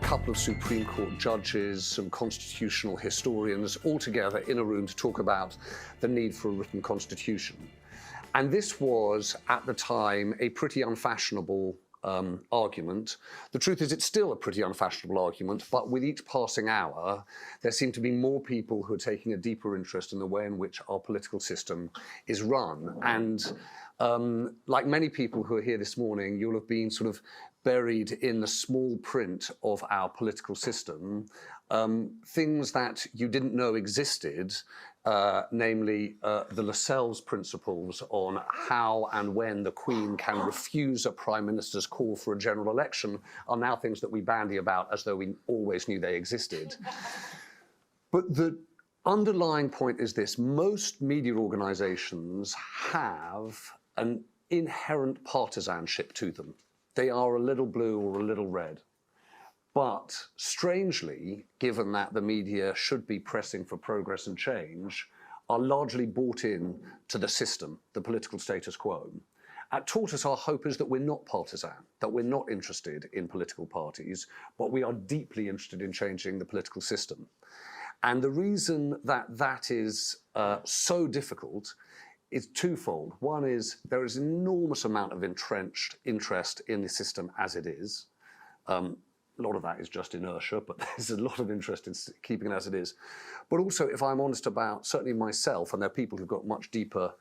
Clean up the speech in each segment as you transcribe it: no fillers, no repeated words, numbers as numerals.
couple of Supreme Court judges, some constitutional historians, all together in a room to talk about the need for a written constitution. And this was, at the time, a pretty unfashionable argument. The truth is, it's still a pretty unfashionable argument, but with each passing hour, there seem to be more people who are taking a deeper interest in the way in which our political system is run. And like many people who are here this morning, you'll have been sort of buried in the small print of our political system, things that you didn't know existed, namely the Lascelles principles on how and when the Queen can refuse a Prime Minister's call for a general election are now things that we bandy about as though we always knew they existed. But the underlying point is this: most media organisations have an inherent partisanship to them. They are a little blue or a little red. But strangely, given that the media should be pressing for progress and change, are largely bought in to the system, the political status quo. At Tortoise, our hope is that we're not partisan, that we're not interested in political parties, but we are deeply interested in changing the political system. And the reason that that is so difficult is twofold. One is there is an enormous amount of entrenched interest in the system as it is. A lot of that is just inertia, but there's a lot of interest in keeping it as it is. But also, if I'm honest about certainly myself, and there are people who've got much deeper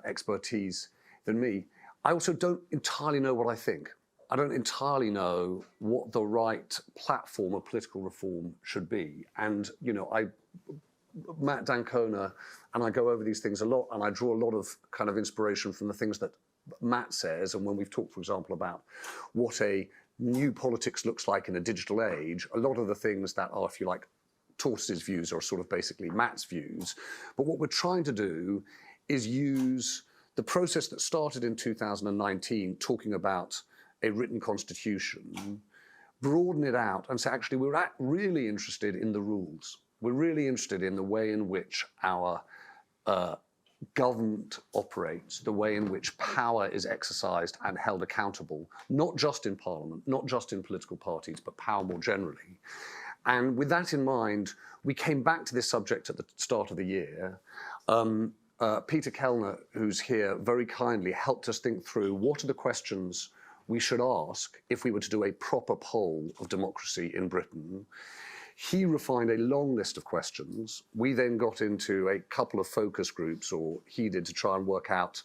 expertise than me, I also don't entirely know what I think. I don't entirely know what the right platform of political reform should be. And, you know, Matt D'Ancona and I go over these things a lot, and I draw a lot of kind of inspiration from the things that Matt says. And when we've talked, for example, about what a new politics looks like in a digital age, a lot of the things that are, if you like, Tortoise's views are sort of basically Matt's views. But what we're trying to do is use the process that started in 2019, talking about a written constitution, broaden it out and say, actually, we're really interested in the rules. We're really interested in the way in which our government operates, the way in which power is exercised and held accountable, not just in Parliament, not just in political parties, but power more generally. And with that in mind, we came back to this subject at the start of the year. Peter Kellner, who's here, very kindly helped us think through what are the questions we should ask if we were to do a proper poll of democracy in Britain. He refined a long list of questions. We then got into a couple of focus groups, or he did, to try and work out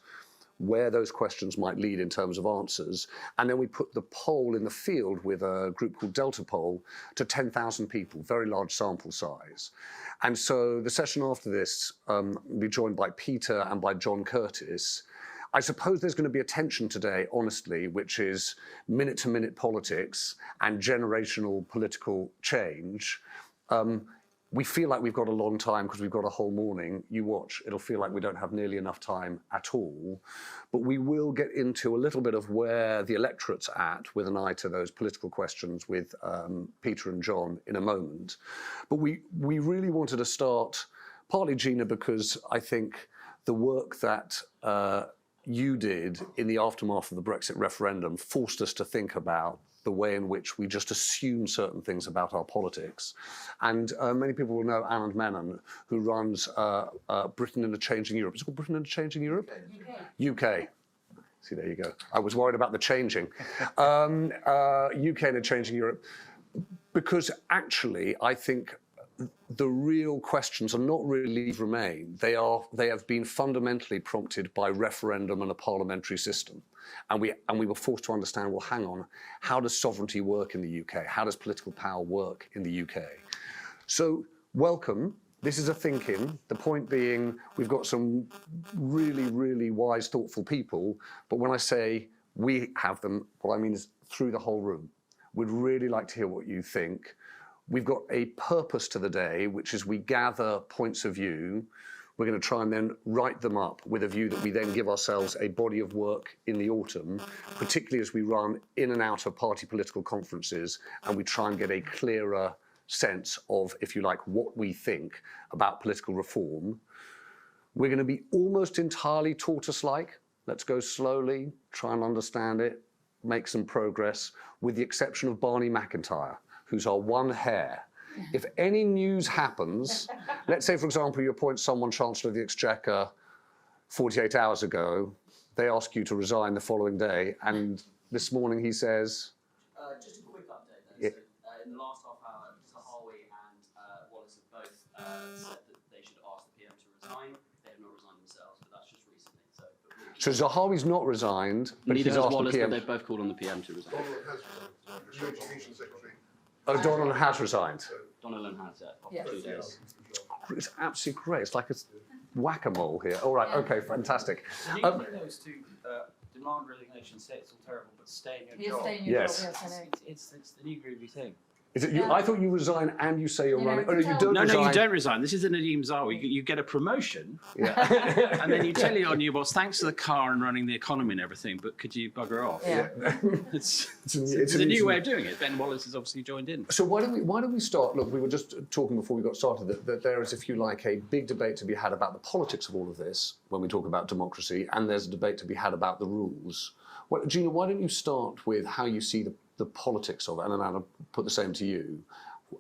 where those questions might lead in terms of answers. And then we put the poll in the field with a group called Delta Poll to 10,000 people, very large sample size. And so the session after this will be joined by Peter and by John Curtis. I suppose there's going to be a tension today, honestly, which is minute-to-minute politics and generational political change. We feel like we've got a long time because we've got a whole morning. You watch, it'll feel like we don't have nearly enough time at all. But we will get into a little bit of where the electorate's at with an eye to those political questions with Peter and John in a moment. But we really wanted to start, partly, Gina, because I think the work that you did in the aftermath of the Brexit referendum forced us to think about the way in which we just assume certain things about our politics. And many people will know Anand Menon, who runs Britain in a Changing Europe. Is it called Britain in a Changing Europe? UK. See, there you go. I was worried about the changing. UK in a Changing Europe. Because actually, I think the real questions are not really remain. They have been fundamentally prompted by referendum and a parliamentary system. And we were forced to understand, well, hang on, how does sovereignty work in the UK? How does political power work in the UK? So, welcome. This is a ThinkIn. The point being, we've got some really, really wise, thoughtful people. But when I say we have them, what I mean is through the whole room. We'd really like to hear what you think. We've got a purpose to the day, which is we gather points of view. We're going to try and then write them up with a view that we then give ourselves a body of work in the autumn, particularly as we run in and out of party political conferences and we try and get a clearer sense of, if you like, what we think about political reform. We're going to be almost entirely Tortoise-like. Let's go slowly, try and understand it, make some progress, with the exception of Barney McIntyre, who's our one hair. If any news happens, let's say, for example, you appoint someone Chancellor of the Exchequer 48 hours ago, they ask you to resign the following day, and this morning he says... Just a quick update then. Yeah. So, in the last half hour, Zahawi and Wallace have both said that they should ask the PM to resign. They have not resigned themselves, but that's just recently. So Zahawi's not resigned, but neither he's has asked Wallace, the PM... but they've both called on the PM to resign. Oh, Donald has resigned. Donald has, yeah. 2 days. It's absolutely great. It's like a whack-a-mole here. All right, okay, fantastic. The new thing though is to demand resignation, say it's all terrible, but stay in your job. Stay in your Yes. job, yes, I know. It's the new groovy thing. Is it you? I thought you resign and you say you're running. Oh, no, you don't No, resign. no, you don't resign. This is an Nadeem Zahawi. You get a promotion, Yeah. and then you tell your new boss, thanks for the car and running the economy and everything, but could you bugger off? Yeah. It's a a new way of doing it. Ben Wallace has obviously joined in. So why don't we start? Look, we were just talking before we got started that there is, if you like, a big debate to be had about the politics of all of this when we talk about democracy, and there's a debate to be had about the rules. Well, Gina, why don't you start with how you see the politics of it, and then I'll put the same to you.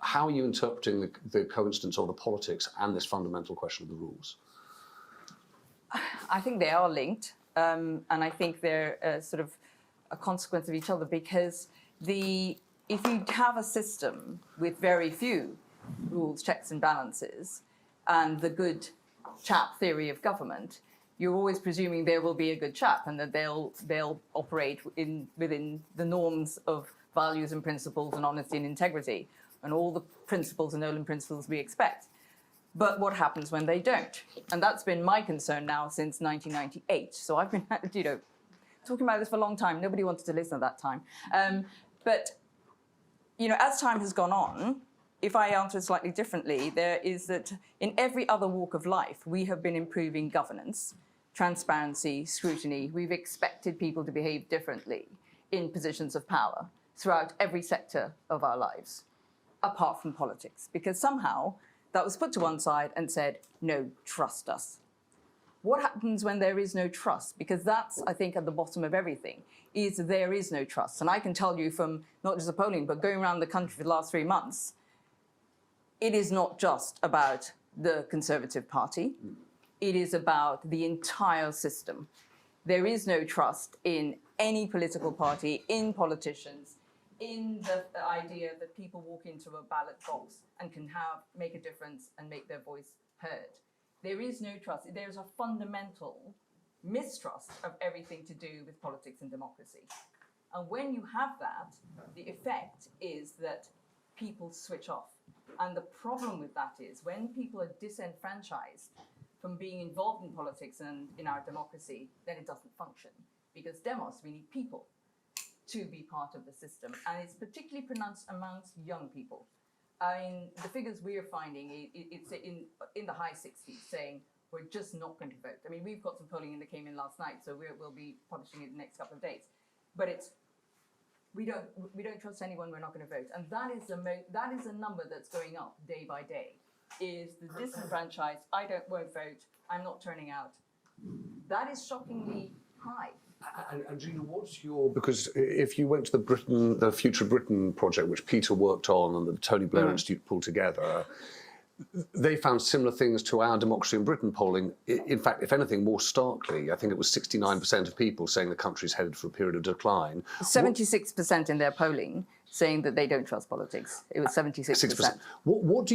How are you interpreting the coincidence of the politics and this fundamental question of the rules? I think they are linked, and I think they're sort of a consequence of each other, because if you have a system with very few rules, checks and balances, and the good chap theory of government, you're always presuming there will be a good chap and that they'll operate within the norms of values and principles and honesty and integrity, and all the principles and Nolan principles we expect. But what happens when they don't? And that's been my concern now since 1998. So I've been, talking about this for a long time. Nobody wanted to listen at that time. But, as time has gone on, if I answer it slightly differently, there is that in every other walk of life, we have been improving governance, transparency, scrutiny. We've expected people to behave differently in positions of power throughout every sector of our lives, apart from politics, because somehow that was put to one side and said, no, trust us. What happens when there is no trust? Because that's, I think, at the bottom of everything, is there is no trust. And I can tell you from not just the polling, but going around the country for the last 3 months, it is not just about the Conservative Party. It is about the entire system. There is no trust in any political party, in politicians, in the idea that people walk into a ballot box and can make a difference and make their voice heard. There is no trust. There is a fundamental mistrust of everything to do with politics and democracy. And when you have that, the effect is that people switch off. And the problem with that is when people are disenfranchised from being involved in politics and in our democracy, then it doesn't function. Because demos, we need people to be part of the system. And it's particularly pronounced amongst young people. I mean, the figures we are finding, it's in the high 60s, saying we're just not going to vote. I mean, we've got some polling that came in last night, so we'll be publishing it in the next couple of days. But we don't trust anyone, we're not going to vote. And that is a number that's going up day by day, is the disenfranchised, won't vote, I'm not turning out. That is shockingly high. And Gina, because if you went to the Future Britain project, which Peter worked on and the Tony Blair Institute pulled together, they found similar things to our Democracy in Britain polling. In fact, if anything, more starkly, I think it was 69% of people saying the country's headed for a period of decline. 76% in their polling saying that they don't trust politics. It was 76%. What's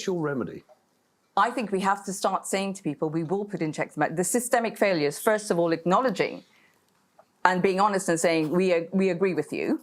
your remedy? I think we have to start saying to people, we will put in checks and balances. The systemic failures, first of all, acknowledging and being honest and saying, we agree with you.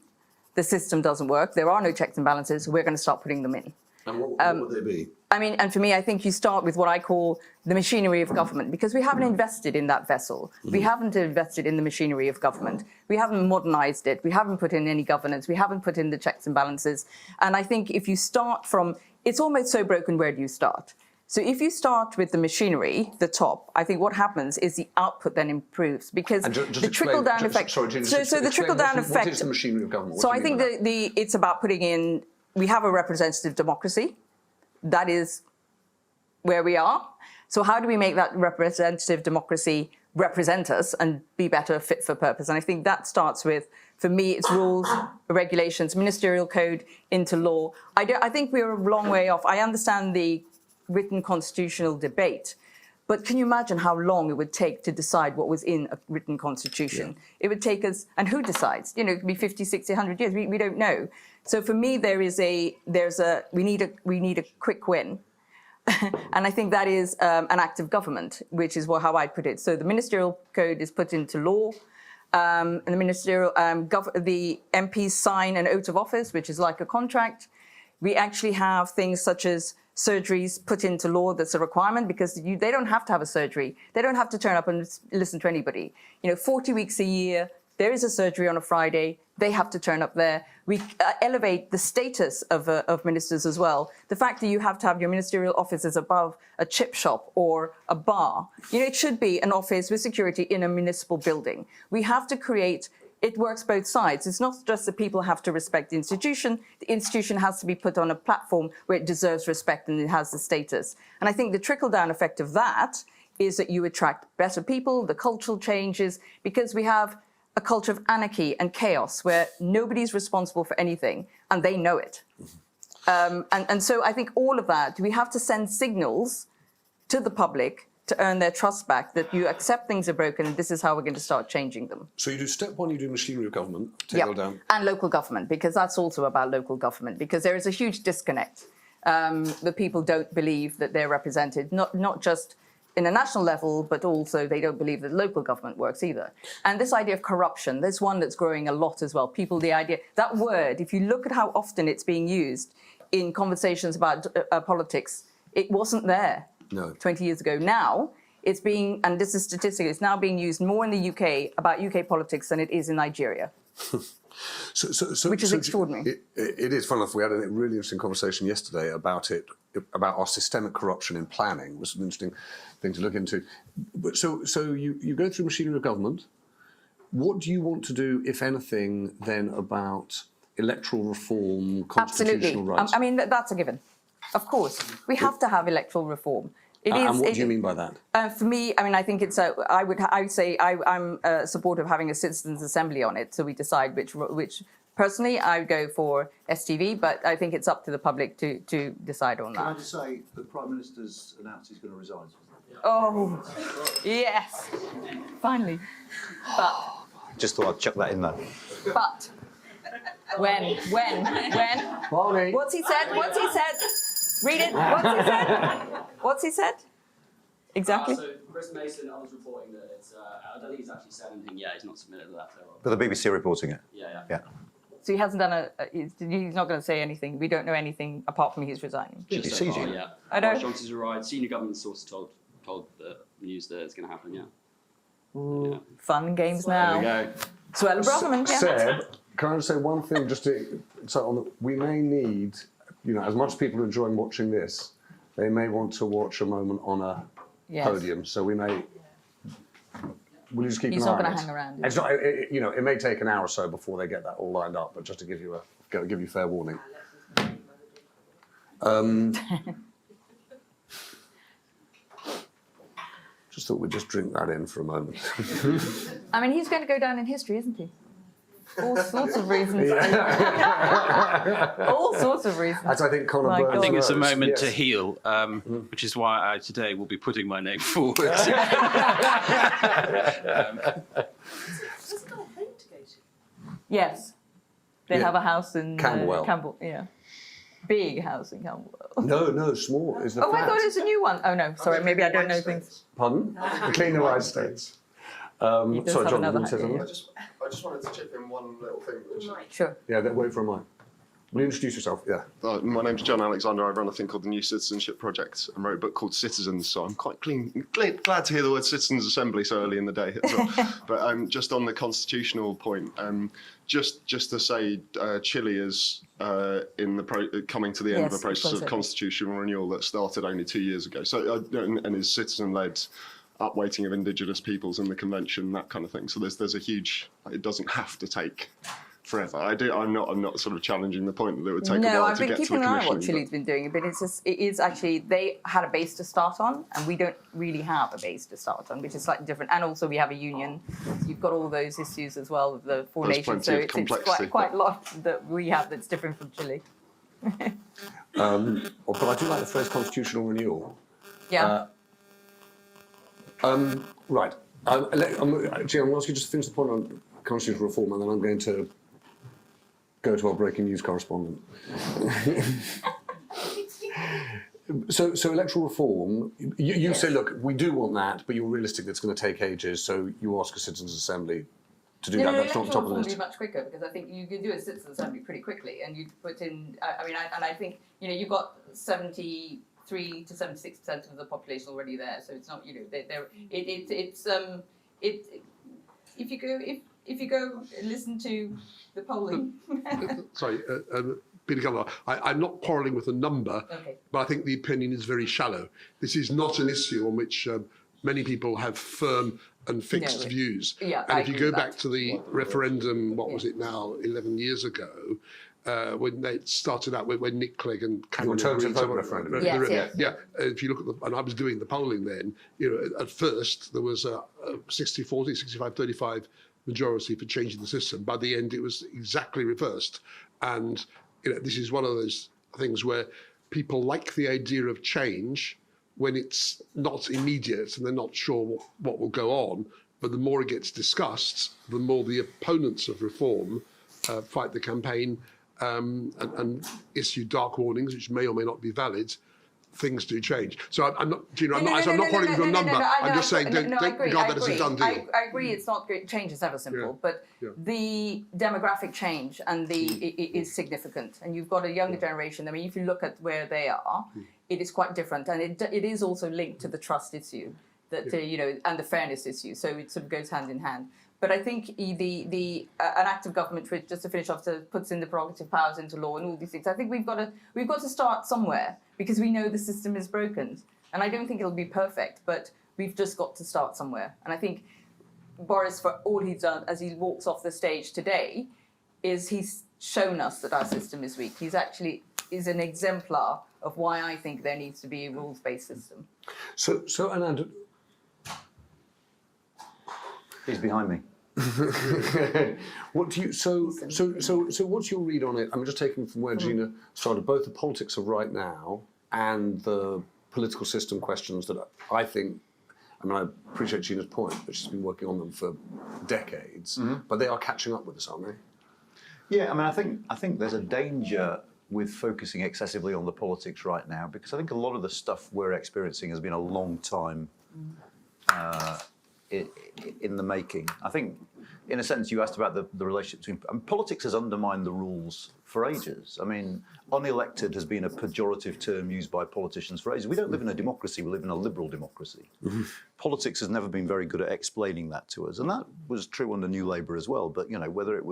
The system doesn't work. There are no checks and balances. We're going to start putting them in. And what would they be? I mean, and for me, I think you start with what I call the machinery of government, because we haven't invested in that vessel. We haven't invested in the machinery of government. We haven't modernized it. We haven't put in any governance. We haven't put in the checks and balances. And I think if you start from, it's almost so broken, where do you start? So if you start with the machinery, the top, I think what happens is the output then improves, because the trickle-down effect. Sorry, Gina, so the trickle-down effect. What is the machinery of government? So I think it's about putting in. We have a representative democracy. That is where we are. So how do we make that representative democracy represent us and be better fit for purpose? And I think that starts with, for me, it's rules, regulations, ministerial code into law. I think we're a long way off. I understand the written constitutional debate, but can you imagine how long it would take to decide what was in a written constitution? Yeah. It would take us, and who decides? You know, it could be 50, 60, 100 years. We don't know. So for me, we need a quick win. And I think that is an act of government, which is how I put it. So the ministerial code is put into law, and the ministerial, the MPs sign an oath of office, which is like a contract. We actually have things such as surgeries put into law. That's a requirement, because they don't have to have a surgery. They don't have to turn up and listen to anybody. 40 weeks a year, there is a surgery on a Friday. They have to turn up there. We elevate the status of ministers as well. The fact that you have to have your ministerial offices above a chip shop or a bar. It should be an office with security in a municipal building. We have to create, it works both sides. It's not just that people have to respect the institution has to be put on a platform where it deserves respect and it has the status. And I think the trickle-down effect of that is that you attract better people, the cultural changes, because we have a culture of anarchy and chaos where nobody's responsible for anything and they know it. And so I think all of that, we have to send signals to the public to earn their trust back, that you accept things are broken and this is how we're going to start changing them. So you do step one, you do machinery of government, down. And local government, because that's also about local government, because there is a huge disconnect. The people don't believe that they're represented, not just in a national level, but also they don't believe that local government works either. And this idea of corruption, there's one that's growing a lot as well. People, the idea, that word, if you look at how often it's being used in conversations about politics, it wasn't there 20 years ago. Now, it's being, and this is statistic, it's now being used more in the UK about UK politics than it is in Nigeria. Which is extraordinary. It is. Fun enough, we had a really interesting conversation yesterday about our systemic corruption in planning. It was an interesting thing to look into. But so you go through machinery of government. What do you want to do, if anything, then about electoral reform, constitutional rights? I mean, that's a given. Of course, we have to have electoral reform. And what do you mean by that? For me, I mean, I think it's I would say I'm supportive of having a citizens' assembly on it, so we decide which. Personally, I would go for STV, but I think it's up to the public to decide on that. Can I just say the Prime Minister's announced he's going to resign? Oh, yes, finally. But just thought I'd chuck that in there. But when? Barney. What's he said? Read it. What's he said? Exactly. So Chris Mason, I was reporting that it's. I don't think he's actually said anything yet. He's not submitted a letter. But the BBC reporting it. Yeah. So he hasn't done he's not going to say anything. We don't know anything apart from he's resigning. Just so so far, you. yeah. I know. Boris Johnson's arrived. Senior government sources told the news that it's going to happen. Yeah. Ooh, fun and games now. There we go. Swell government. Yeah. Seb, can I just say one thing? We may need, as much as people are enjoying watching this, they may want to watch a moment on a podium. So we may. Will you just keep He's an eye not on going it? to hang around. It's not. It may take an hour or so before they get that all lined up. But just to give you fair warning. Just thought we'd just drink that in for a moment. I mean, he's going to go down in history, isn't he? All sorts of reasons. All sorts of reasons. As I think Conor My Burns God. I think it's a knows, moment yes. to heal, which is why I today will be putting my name forward. Just got a home to go to. Yes. They Yeah. have a house in Camberwell. Yeah. Big house in Camberwell. No, small is the Oh, flat. I thought it was a new one. Oh, no, sorry, maybe I don't know things. Pardon? The Clean the White States. He does Sorry, have John, you another want to say idea. something? I just wanted to chip in one little thing. Sure. Yeah, wait for a mic. Will you introduce yourself? Yeah. My name's John Alexander. I run a thing called the New Citizenship Project and wrote a book called Citizens. So I'm quite glad to hear the word Citizens Assembly so early in the day as well. But just on the constitutional point, just to say Chile is coming to the end of a Yes, process of absolutely. constitutional renewal that started only 2 years ago. So and is citizen-led upweighting of indigenous peoples in the convention, that kind of thing. So there's a huge. It doesn't have to take forever. I'm not sort of challenging the point that it would take a No, while I've to been get to the keeping an eye on what commissioning. Chile's been doing, but it is actually, they had a base to start on, and we don't really have a base to start on, which is slightly different. And also we have a union. So you've got all those issues as well of the four There's nations. plenty So of it's complexity. quite a lot that we have that's different from Chile. But I do like the phrase constitutional renewal. Yeah. Right. Gina, I'm going to ask you just to finish the point on constitutional reform, and then I'm going to go to our breaking news correspondent. So electoral reform, you say, look, we do want that, but you're realistic that it's going to take ages, so you ask a citizens' assembly to do that. That's not top of the list. Be much quicker, because I think you can do a citizens' assembly pretty quickly, and you put in. I think you've got 73 to 76% of the population already there, so it's not if you go listen to the polling. Sorry, Peter Gallagher, I'm not quarrelling with the number, Okay. but I think the opinion is very shallow. This is not an issue on which many people have firm and fixed views. Yeah, and I if you agree go with back that. to the referendum, what was it now, 11 years ago, when they started out when Nick Clegg and Cameron alternative agreed vote referendum. Yes. Yeah, if you look at and I was doing the polling then, at first there was a 60-40, 65-35 majority for changing the system. By the end, it was exactly reversed. And this is one of those things where people like the idea of change when it's not immediate and they're not sure what will go on. But the more it gets discussed, the more the opponents of reform fight the campaign and issue dark warnings, which may or may not be valid. Things do change. So I'm not, Gina, I'm not quarrelling with your number. I'm just saying don't regard that as a done deal. I agree. It's not great. Change is never simple, but the demographic change and is significant. And you've got a younger generation. I mean, if you look at where they are, it is quite different, and it is also linked to the trust issue that and the fairness issue. So it sort of goes hand in hand. But I think an act of government, which, just to finish off, puts in the prerogative powers into law and all these things. I think we've got to start somewhere, because we know the system is broken, and I don't think it'll be perfect, but we've just got to start somewhere. And I think Boris, for all he's done as he walks off the stage today, is he's shown us that our system is weak. He's actually is an exemplar of why I think there needs to be a rules-based system. So Anand. He's behind me. What do you so what's your read on it? I'm just taking from where Gina started, both the politics of right now and the political system questions that I think, I appreciate Gina's point, but she's been working on them for decades, but they are catching up with us, aren't they? Yeah, I think there's a danger with focusing excessively on the politics right now, because I think a lot of the stuff we're experiencing has been a long time in the making. I think, in a sense, you asked about the relationship between... politics has undermined the rules for ages. I mean, unelected has been a pejorative term used by politicians for ages. We don't live in a democracy, we live in a liberal democracy. Politics has never been very good at explaining that to us, and that was true under New Labour as well. But, whether it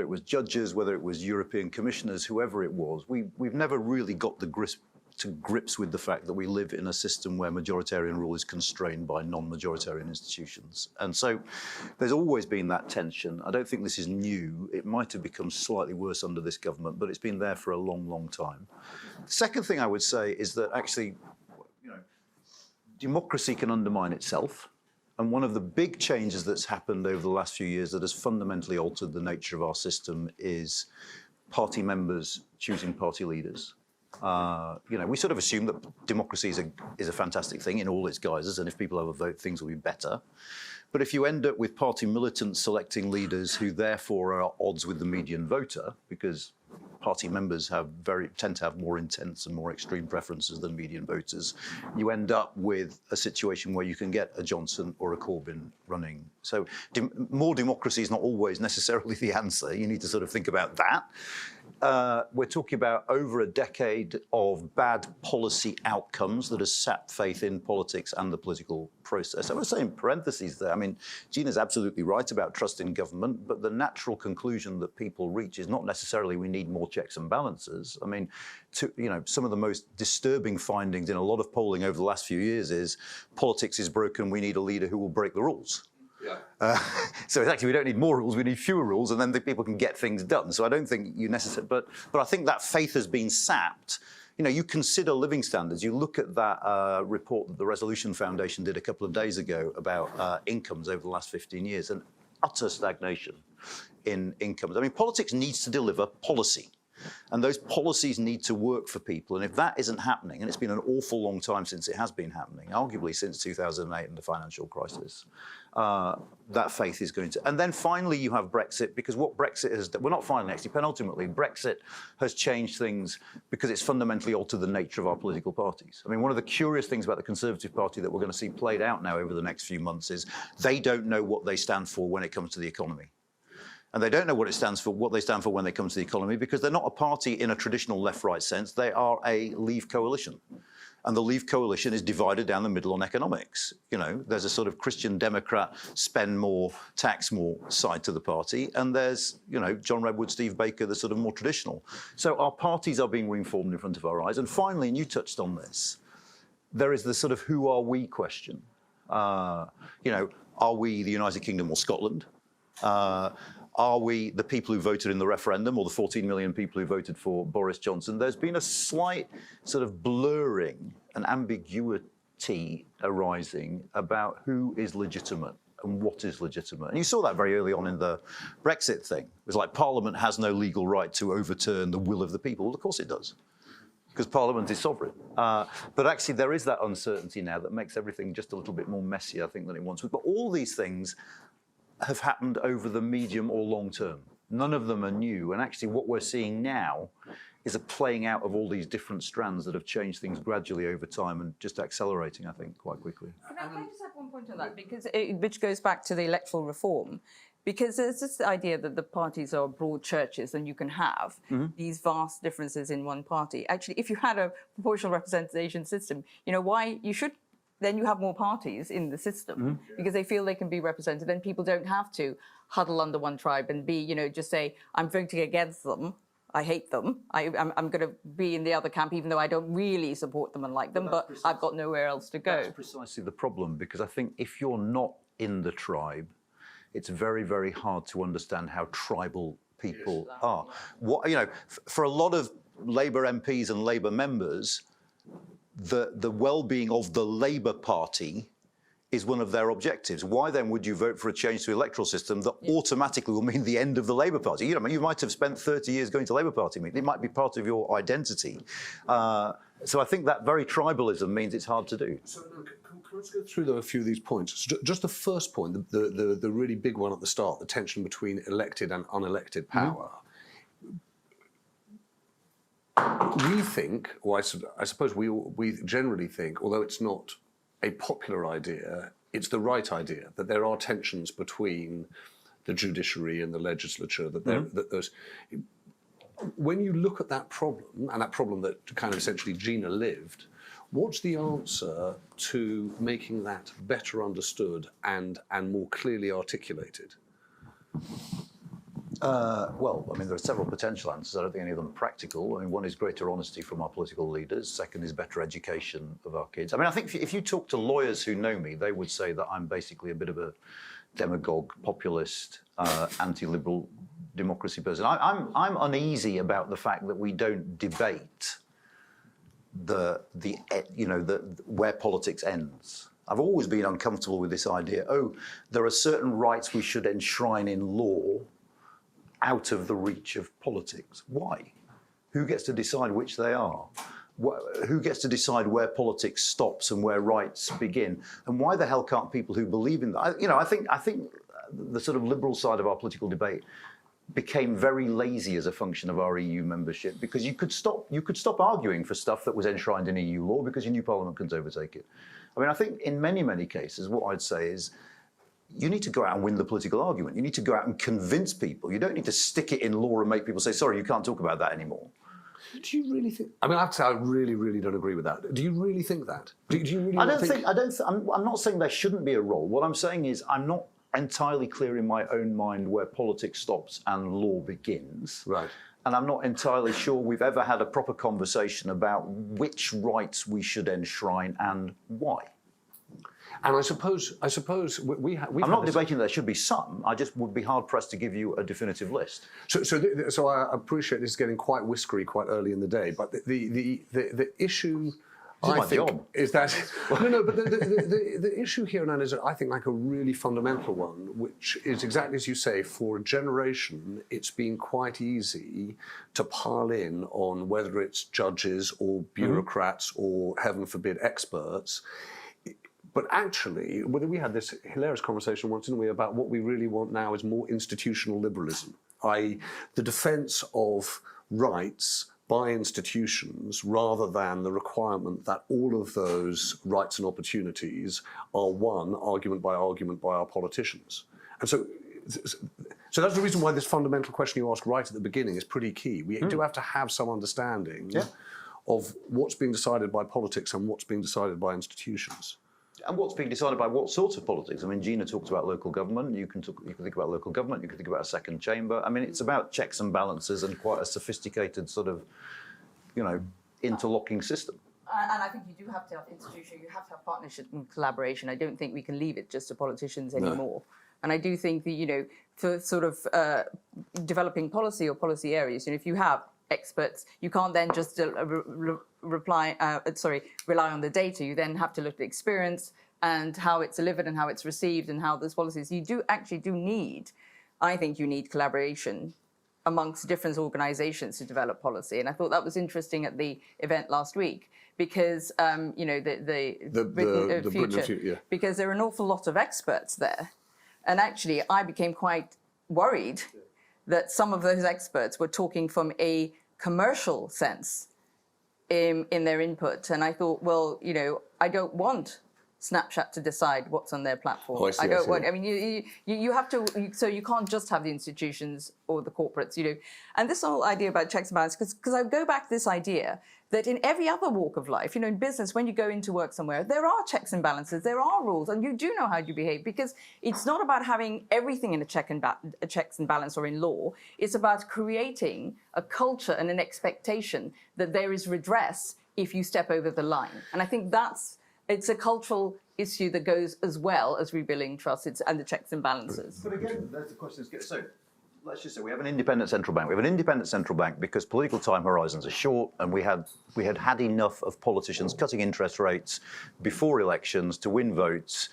was judges, whether it was European commissioners, whoever it was, we've never really got to grips with the fact that we live in a system where majoritarian rule is constrained by non-majoritarian institutions. And so there's always been that tension. I don't think this is new. It might have become slightly worse under this government, but it's been there for a long, long time. The second thing I would say is that actually, democracy can undermine itself. And one of the big changes that's happened over the last few years that has fundamentally altered the nature of our system is party members choosing party leaders. We sort of assume that democracy is a fantastic thing in all its guises, and if people have a vote, things will be better. But if you end up with party militants selecting leaders who therefore are at odds with the median voter, because party members tend to have more intense and more extreme preferences than median voters, you end up with a situation where you can get a Johnson or a Corbyn running. So more democracy is not always necessarily the answer. You need to sort of think about that. We're talking about over a decade of bad policy outcomes that has sapped faith in politics and the political process. I would say in parentheses there, Gina's absolutely right about trust in government, but the natural conclusion that people reach is not necessarily we need more checks and balances. Some of the most disturbing findings in a lot of polling over the last few years is politics is broken, we need a leader who will break the rules. So it's actually, we don't need more rules, we need fewer rules, and then the people can get things done. So I don't think you necessarily, but I think that faith has been sapped. You know, you consider living standards. You look at that report that the Resolution Foundation did a couple of days ago about incomes over the last 15 years, and utter stagnation in incomes. I mean, politics needs to deliver policy. And those policies need to work for people. And if that isn't happening, and it's been an awful long time since it has been happening, arguably since 2008 and the financial crisis, that faith is going to... And then finally you have Brexit, because what Brexit has done... Well, not finally, actually, penultimately, Brexit has changed things because it's fundamentally altered the nature of our political parties. I mean, one of the curious things about the Conservative Party that we're going to see played out now over the next few months is they don't know what they stand for when it comes to the economy. And they don't know what they stand for when they come to the economy, because they're not a party in a traditional left-right sense. They are a Leave coalition. And the Leave coalition is divided down the middle on economics. You know, there's a sort of Christian Democrat, spend more, tax more side to the party. And there's, you know, John Redwood, Steve Baker, the sort of more traditional. So our parties are being reformed in front of our eyes. And finally, and you touched on this, there is the sort of who are we question. You know, are we the United Kingdom or Scotland? Are we the people who voted in the referendum, or the 14 million people who voted for Boris Johnson? There's been a slight sort of blurring and ambiguity arising about who is legitimate and what is legitimate. And you saw that very early on in the Brexit thing. It was like Parliament has no legal right to overturn the will of the people. Well, of course it does, because Parliament is sovereign. But actually there is that uncertainty now that makes everything just a little bit more messy, I think, than it once was. But all these things have happened over the medium or long term. None of them are new. And actually what we're seeing now is a playing out of all these different strands that have changed things gradually over time and just accelerating, I think, quite quickly. Can I just have one point on that? Because which goes back to the electoral reform. Because there's this idea that the parties are broad churches and you can have these vast differences in one party. Actually, if you had a proportional representation system, you know, why you should... Then you have more parties in the system because they feel they can be represented. Then people don't have to huddle under one tribe and be, you know, just say, I'm voting against them. I hate them. I'm going to be in the other camp, even though I don't really support them and like them, but I've got nowhere else to go. That's precisely the problem, because I think if you're not in the tribe, it's very, very hard to understand how tribal people are. What, you know, for a lot of Labour MPs and Labour members, the well-being of the Labour Party is one of their objectives. Why then would you vote for a change to the electoral system that automatically will mean the end of the Labour Party? You know, you might have spent 30 years going to Labour Party meetings. It might be part of your identity. So I think that very tribalism means it's hard to do. So let's go through a few of these points. So just the first point, the really big one at the start, the tension between elected and unelected power. We think, or I suppose we generally think, although it's not a popular idea, it's the right idea, that there are tensions between the judiciary and the legislature, that there's... When you look at that problem, and that problem that kind of essentially Gina lived, what's the answer to making that better understood and more clearly articulated? Well, I mean, there are several potential answers. I don't think any of them are practical. I mean, one is greater honesty from our political leaders. Second is better education of our kids. I mean, I think if you talk to lawyers who know me, they would say that I'm basically a bit of a demagogue, populist, anti-liberal democracy person. I'm uneasy about the fact that we don't debate where politics ends. I've always been uncomfortable with this idea. Oh, there are certain rights we should enshrine in law out of the reach of politics. Why? Who gets to decide which they are? Who gets to decide where politics stops and where rights begin? And why the hell can't people who believe in that? You know, I think the sort of liberal side of our political debate became very lazy as a function of our EU membership, because you could stop arguing for stuff that was enshrined in EU law because you knew Parliament couldn't overtake it. I mean, I think in many, many cases, what I'd say is, you need to go out and win the political argument. You need to go out and convince people. You don't need to stick it in law and make people say, sorry, you can't talk about that anymore. Do you really think... I mean, I have to say, I really, really don't agree with that. Do you really think that? Do you really I'm not saying there shouldn't be a role. What I'm saying is I'm not entirely clear in my own mind where politics stops and law begins. Right. And I'm not entirely sure we've ever had a proper conversation about which rights we should enshrine and why. And I suppose we've I'm had not this- debating there should be some. I just would be hard pressed to give you a definitive list. So I appreciate this getting quite whiskery quite early in the day, but the issue. I my think job. is that no, but the issue here, Anand, is I think like a really fundamental one, which is exactly as you say. For a generation, it's been quite easy to pile in on whether it's judges or bureaucrats or, heaven forbid, experts. But actually, we had this hilarious conversation once, didn't we, about what we really want now is more institutional liberalism, i.e. the defence of rights by institutions rather than the requirement that all of those rights and opportunities are won argument by our politicians. And so that's the reason why this fundamental question you asked right at the beginning is pretty key. We do have to have some understanding of what's being decided by politics and what's being decided by institutions. And what's being decided by what sorts of politics? I mean, Gina talked about local government. You can think about local government. You can think about a second chamber. I mean, it's about checks and balances and quite a sophisticated sort of, interlocking system. And I think you do have to have institutions, you have to have partnership and collaboration. I don't think we can leave it just to politicians anymore. And I do think that, for sort of developing policy or policy areas, if you have experts, you can't then just rely on the data. You then have to look at the experience and how it's delivered and how it's received and how those policies. You do need, I think you need collaboration amongst different organisations to develop policy. And I thought that was interesting at the event last week because, the Britain Future, because there are an awful lot of experts there. And actually, I became quite worried that some of those experts were talking from a commercial sense in their input. And I thought, well, I don't want Snapchat to decide what's on their platform. Oh, I see, I don't I see. want, I mean, you have to, so you can't just have the institutions or the corporates, And this whole idea about checks and balances, because I go back to this idea that in every other walk of life, in business, when you go into work somewhere, there are checks and balances, there are rules, and you do know how you behave, because it's not about having everything in a checks and balance or in law. It's about creating a culture and an expectation that there is redress if you step over the line. And I think it's a cultural issue that goes as well as rebuilding trust and the checks and balances. But again, that's the question. So let's just say we have an independent central bank. We have an independent central bank because political time horizons are short, and we had enough of politicians cutting interest rates before elections to win votes,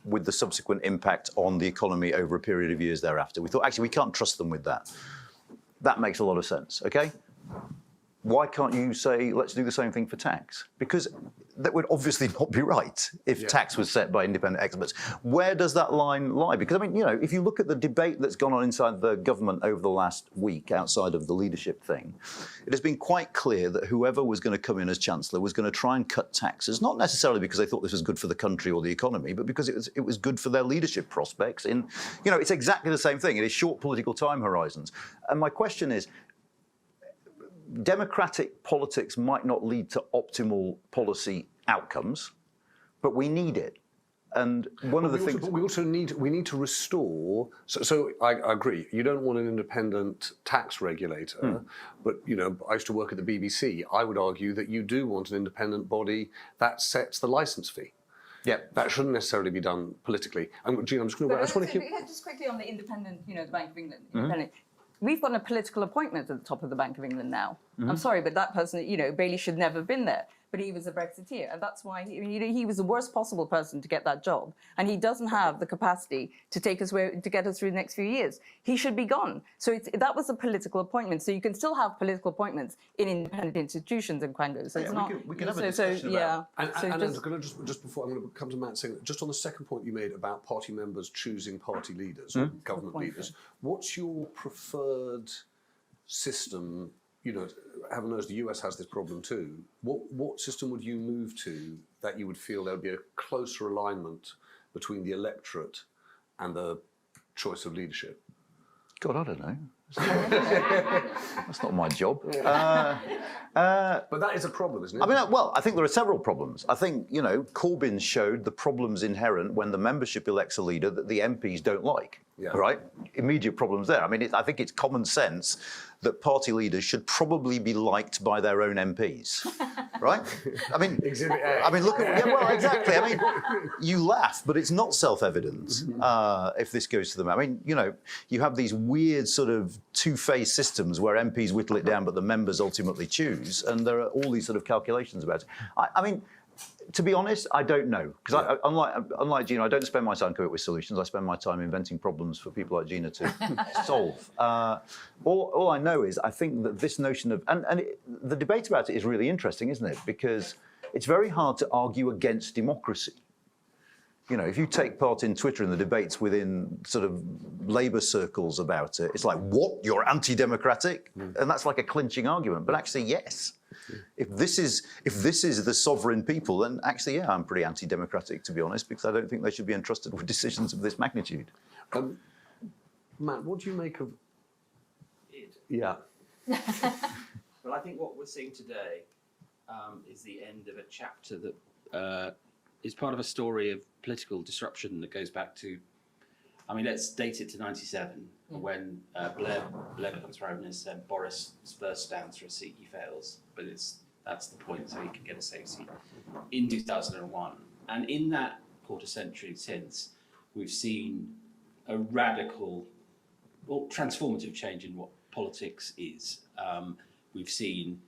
with the subsequent impact on the economy over a period of years thereafter. We thought, actually, we can't trust them with that. That makes a lot of sense, okay? Why can't you say, let's do the same thing for tax? Because that would obviously not be right if tax was set by independent experts. Where does that line lie? Because, I mean, if you look at the debate that's gone on inside the government over the last week, outside of the leadership thing, it has been quite clear that whoever was going to come in as Chancellor was going to try and cut taxes, not necessarily because they thought this was good for the country or the economy, but because it was good for their leadership prospects. It's exactly the same thing. It is short political time horizons. And my question is, democratic politics might not lead to optimal policy outcomes, but we need it. And one of the things we also need to restore. So I agree. You don't want an independent tax regulator, but I used to work at the BBC. I would argue that you do want an independent body that sets the licence fee. Yeah, that shouldn't necessarily be done politically. Gina, I just want to hear. Just quickly on the independent, the Bank of England, independent. We've got a political appointment at the top of the Bank of England now. I'm sorry, but that person, Bailey should never have been there. But he was a Brexiteer, and that's why he was the worst possible person to get that job. And he doesn't have the capacity to get us through the next few years. He should be gone. So that was a political appointment. So you can still have political appointments in independent institutions and Quangos. So it's not. We can have a discussion about. And just before I'm going to come to Matt, saying just on the second point you made about party members choosing party leaders or government leaders, what's your preferred system? Heaven knows the US has this problem too. What system would you move to that you would feel there would be a closer alignment between the electorate and the choice of leadership? God, I don't know. That's not my job. But that is a problem, isn't it? I mean, well, I think there are several problems. I think, you know, Corbyn showed the problems inherent when the membership elects a leader that the MPs don't like, right? Immediate problems there. I mean, I think it's common sense that party leaders should probably be liked by their own MPs, right? I mean, Exhibit A. I mean, look at, yeah, well, exactly. I mean, you laugh, but it's not self-evident if this goes to them. I mean, you know, you have these weird sort of two-phase systems where MPs whittle it down, but the members ultimately choose, and there are all these sort of calculations about it. I mean, to be honest, I don't know. Because unlike Gina, I don't spend my time coming up with solutions. I spend my time inventing problems for people like Gina to solve. All I know is I think that this notion of... the debate about it is really interesting, isn't it? Because it's very hard to argue against democracy. You know, if you take part in Twitter and the debates within sort of Labour circles about it, it's like, what, you're anti-democratic? And that's like a clinching argument. But actually, yes. If this is the sovereign people, then actually, yeah, I'm pretty anti-democratic, to be honest, because I don't think they should be entrusted with decisions of this magnitude. Matt, what do you make of... It. Yeah. Well, I think what we're seeing today is the end of a chapter that is part of a story of political disruption that goes back to, I mean, let's date it to 97, when Blair becomes Prime Minister and Boris first stands for a seat, he fails, but that's the point, so he can get a safe seat, in 2001. And in that quarter century since, we've seen a radical, well, transformative change in what politics is. We've seen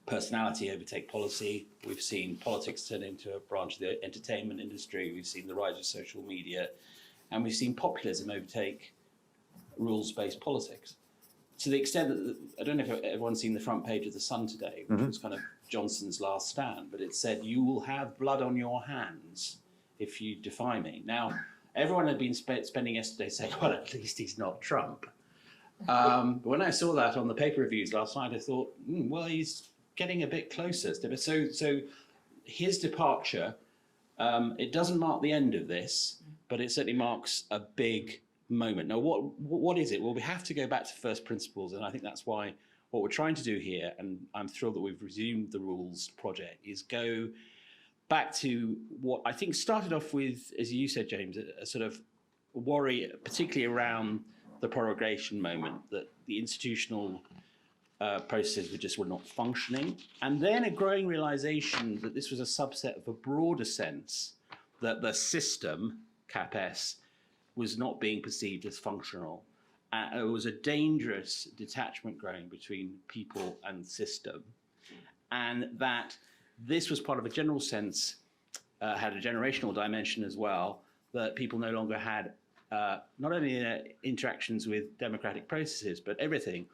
personality overtake policy. We've seen politics turn into a branch of the entertainment industry. We've seen the rise of social media, and we've seen populism overtake rules-based politics. To the extent that, I don't know if everyone's seen the front page of The Sun today, which was kind of Johnson's last stand, but it said, "You will have blood on your hands if you defy me." Now, everyone had been spending yesterday saying, well, at least he's not Trump. But when I saw that on the paper reviews last night, I thought, well, he's getting a bit closer. So his departure, it doesn't mark the end of this, but it certainly marks a big moment. Now, what is it? Well, we have to go back to first principles, and I think that's why what we're trying to do here, and I'm thrilled that we've resumed the rules project, is go back to what I think started off with, as you said, James, a sort of worry, particularly around the prorogation moment, that the institutional processes were not functioning, and then a growing realization that this was a subset of a broader sense that the system, CAP-S, was not being perceived as functional. It was a dangerous detachment growing between people and system, and that this was part of a general sense, had a generational dimension as well, that people no longer had not only interactions with democratic processes, but everything,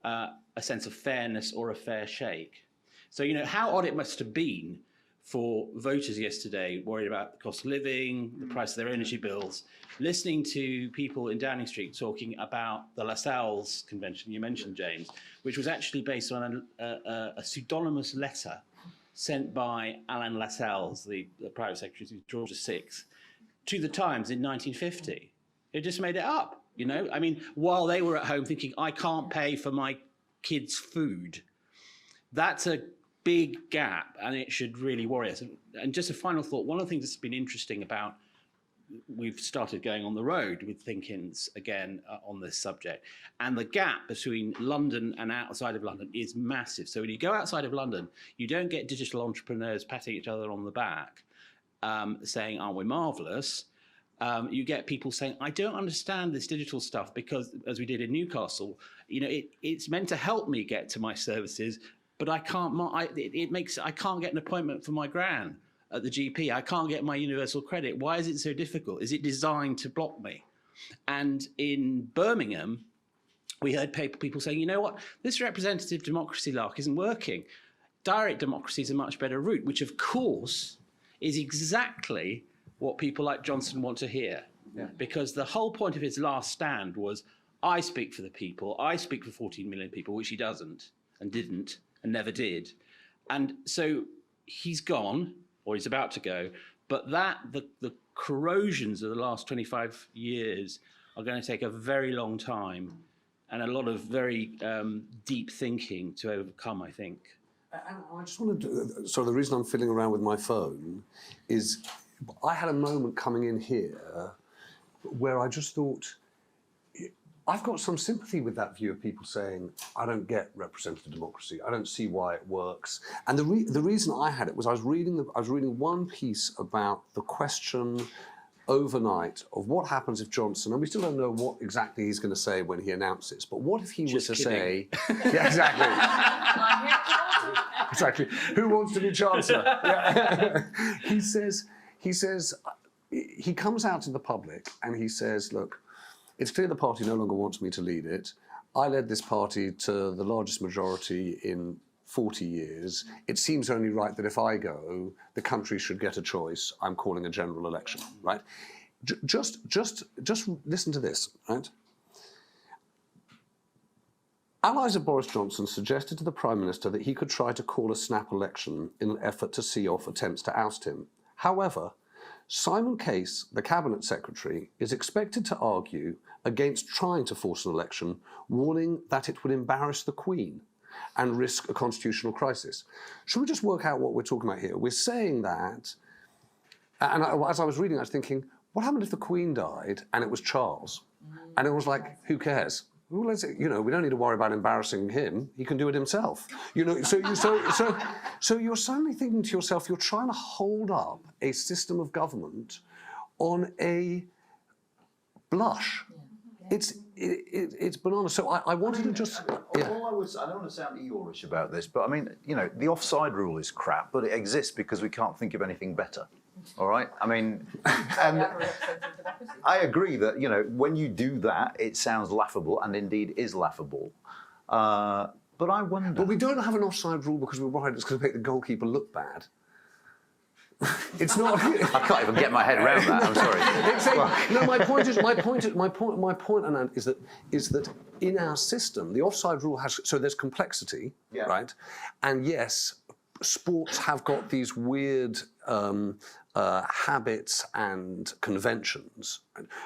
a sense of fairness or a fair shake. So, you know, how odd it must have been for voters yesterday worried about the cost of living, the price of their energy bills, listening to people in Downing Street talking about the Lascelles Convention you mentioned, James, which was actually based on a pseudonymous letter sent by Alain Lascelles, the private secretary to George VI, to the Times in 1950. It just made it up, you know? I mean, while they were at home thinking, I can't pay for my kids' food. That's a big gap, and it should really worry us. And just a final thought, one of the things that's been interesting about, we've started going on the road with ThinkIns again on this subject, and the gap between London and outside of London is massive. So when you go outside of London, you don't get digital entrepreneurs patting each other on the back, saying, aren't we marvellous? You get people saying, I don't understand this digital stuff because, as we did in Newcastle, you know, it's meant to help me get to my services, but I can't. I can't get an appointment for my gran at the GP. I can't get my universal credit. Why is it so difficult? Is it designed to block me? And in Birmingham, we heard people saying, you know what, this representative democracy lark isn't working. Direct democracy is a much better route, which of course is exactly what people like Johnson want to hear. Yeah. Because the whole point of his last stand was, I speak for the people, I speak for 14 million people, which he doesn't and didn't and never did. And so he's gone, or he's about to go, but the corrosions of the last 25 years are going to take a very long time and a lot of very deep thinking to overcome, I think. And I just wanted to, so the reason I'm fiddling around with my phone is I had a moment coming in here where I just thought, I've got some sympathy with that view of people saying, I don't get representative democracy, I don't see why it works. And the reason I had it was I was reading one piece about the question overnight of what happens if Johnson, and we still don't know what exactly he's going to say when he announces, but what if he was to say, yeah, exactly. Exactly. Who wants to be Chancellor? Yeah. He comes out to the public and he says, look, it's clear the party no longer wants me to lead it. I led this party to the largest majority in 40 years. It seems only right that if I go, the country should get a choice. I'm calling a general election, right? Just listen to this, right? Allies of Boris Johnson suggested to the Prime Minister that he could try to call a snap election in an effort to see off attempts to oust him. However, Simon Case, the Cabinet Secretary, is expected to argue against trying to force an election, warning that it would embarrass the Queen and risk a constitutional crisis. Should we just work out what we're talking about here? We're saying that, and as I was reading, I was thinking, what happened if the Queen died and it was Charles? And it was like, who cares? Well, we don't need to worry about embarrassing him. He can do it himself. So you're suddenly thinking to yourself, you're trying to hold up a system of government on a blush. It's bananas. So I wanted to just. I don't want to sound Eeyorish about this, but I mean, the offside rule is crap, but it exists because we can't think of anything better. All right? I mean, and I agree that, when you do that, it sounds laughable and indeed is laughable. But I wonder. But we don't have an offside rule because we're worried it's going to make the goalkeeper look bad. It's not. I can't even get my head around that. I'm sorry. No, my point, Anand, is that in our system, the offside rule has, so there's complexity, right? And yes, sports have got these weird habits and conventions.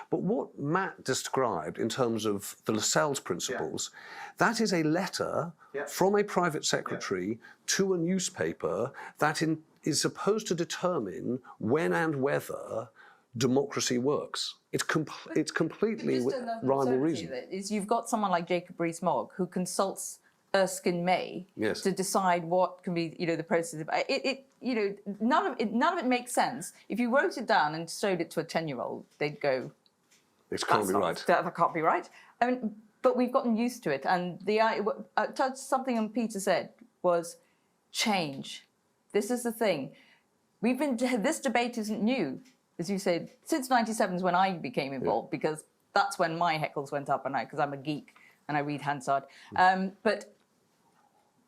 But what Matt described in terms of the Lascelles principles, that is a letter from a private secretary to a newspaper that is supposed to determine when and whether democracy works. It's completely rhyme or reason. Is you've got someone like Jacob Rees-Mogg who consults Erskine May to decide what can be, the process. None of it makes sense. If you wrote it down and showed it to a 10-year-old, they'd go, "This can't be right. That can't be right." I mean, but we've gotten used to it, and something Peter said was change. This is the thing. This debate isn't new, as you said, since '97 is when I became involved, because that's when my heckles went up, and because I'm a geek and I read Hansard. But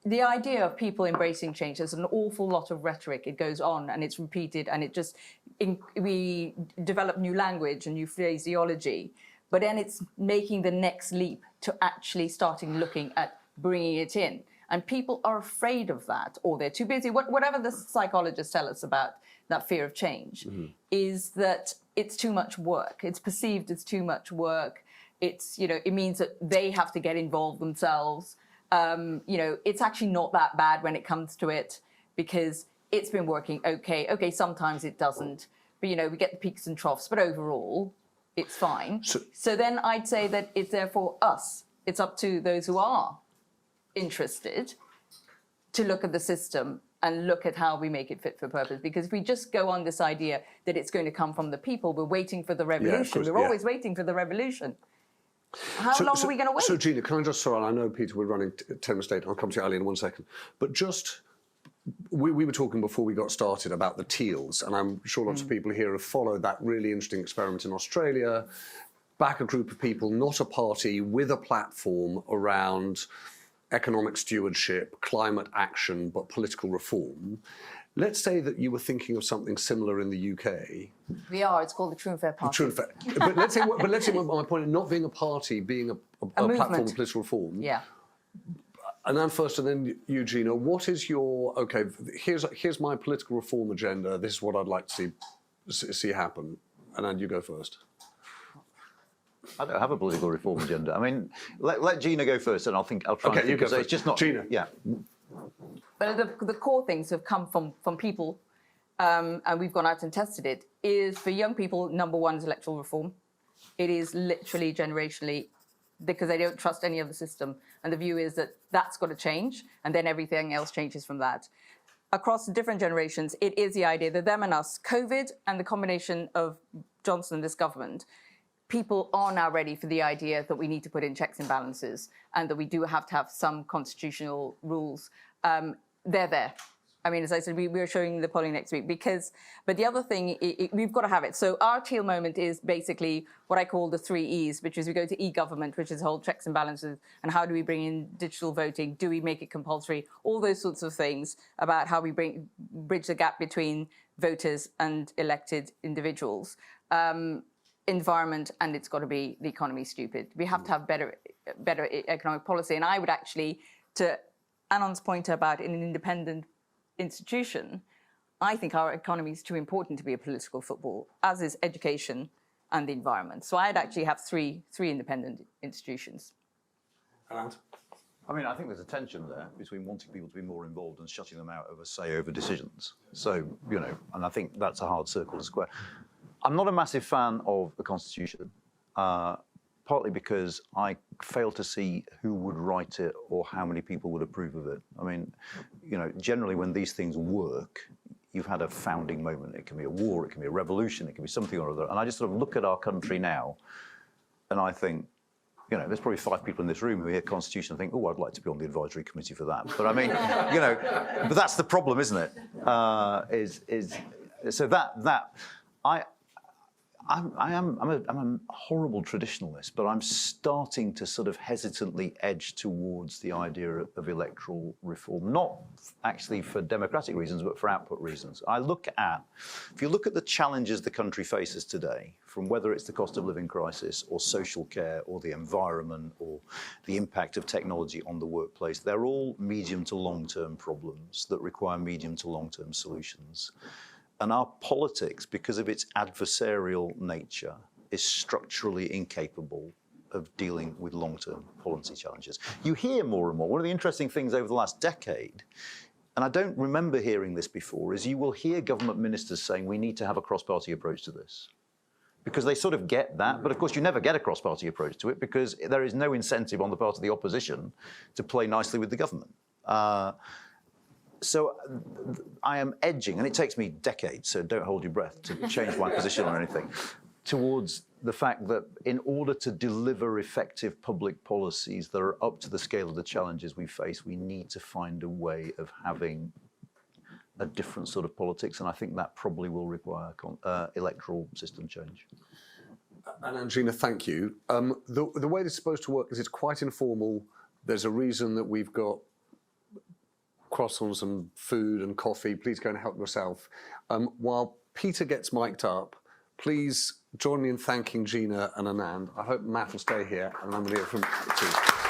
the idea of people embracing change, there's an awful lot of rhetoric. It goes on and it's repeated, and we develop new language and new phraseology, but then it's making the next leap to actually starting looking at bringing it in. And people are afraid of that, or they're too busy. Whatever the psychologists tell us about that fear of change is that it's too much work. It's perceived as too much work. It's, it means that they have to get involved themselves. It's actually not that bad when it comes to it because it's been working okay. Okay, sometimes it doesn't, but we get the peaks and troughs, but overall, it's fine. So then I'd say that it's therefore us. It's up to those who are interested to look at the system and look at how we make it fit for purpose. Because if we just go on this idea that it's going to come from the people, we're waiting for the revolution. We're always waiting for the revolution. How long are we going to wait? So, Gina, can I just, sorry, I know, Peter, we're running 10 minutes late. I'll come to you, Ali, in 1 second. But just, we were talking before we got started about the Teals, and I'm sure lots of people here have followed that really interesting experiment in Australia. Back a group of people, not a party, with a platform around economic stewardship, climate action, but political reform. Let's say that you were thinking of something similar in the UK. We are. It's called the True and Fair Party. True and Fair. But let's say my point, not being a party, being a platform of political reform. Yeah. And then first, and then you, Gina, what is your, okay, here's my political reform agenda. This is what I'd like to see happen. And then you go first. I don't have a political reform agenda. I mean, let Gina go first, and I'll try. Okay, and you go so first. it's just not Gina. Yeah. But the core things have come from people, and we've gone out and tested it, is for young people, number one is electoral reform. It is literally generationally, because they don't trust any of the system. And the view is that that's got to change, and then everything else changes from that. Across different generations, it is the idea that them and us, COVID and the combination of Johnson and this government, people are now ready for the idea that we need to put in checks and balances and that we do have to have some constitutional rules. They're there. I mean, as I said, we're showing the polling next week but the other thing, we've got to have it. So our Teal Moment is basically what I call the 3 E's, which is we go to e-government, which is whole checks and balances, and how do we bring in digital voting? Do we make it compulsory? All those sorts of things about how we bridge the gap between voters and elected individuals. Environment, and it's got to be the economy stupid. We have to have better economic policy. And I would actually, to Anand's point about an independent institution, I think our economy is too important to be a political football, as is education and the environment. So I'd actually have three independent institutions. Anand? I mean, I think there's a tension there between wanting people to be more involved and shutting them out of a say over decisions. So, and I think that's a hard circle to square. I'm not a massive fan of the Constitution, partly because I fail to see who would write it or how many people would approve of it. I mean, generally when these things work, you've had a founding moment. It can be a war, it can be a revolution, it can be something or other. And I just sort of look at our country now and I think, there's probably 5 people in this room who hear Constitution and think, oh, I'd like to be on the advisory committee for that. But I mean, but that's the problem, isn't it? I'm a horrible traditionalist, but I'm starting to sort of hesitantly edge towards the idea of electoral reform, not actually for democratic reasons, but for output reasons. If you look at the challenges the country faces today, from whether it's the cost of living crisis or social care or the environment or the impact of technology on the workplace, they're all medium to long-term problems that require medium to long-term solutions. And our politics, because of its adversarial nature, is structurally incapable of dealing with long-term policy challenges. You hear more and more. One of the interesting things over the last decade, and I don't remember hearing this before, is you will hear government ministers saying we need to have a cross-party approach to this. Because they sort of get that, but of course you never get a cross-party approach to it because there is no incentive on the part of the opposition to play nicely with the government. So I am edging, and it takes me decades, so don't hold your breath to change my position on anything, towards the fact that in order to deliver effective public policies that are up to the scale of the challenges we face, we need to find a way of having a different sort of politics, and I think that probably will require electoral system change. And Gina, thank you. The way this is supposed to work is it's quite informal. There's a reason that we've got croissants and food and coffee. Please go and help yourself. While Peter gets mic'd up, please join me in thanking Gina and Anand. I hope Matt will stay here, and I'm going to hear from you too.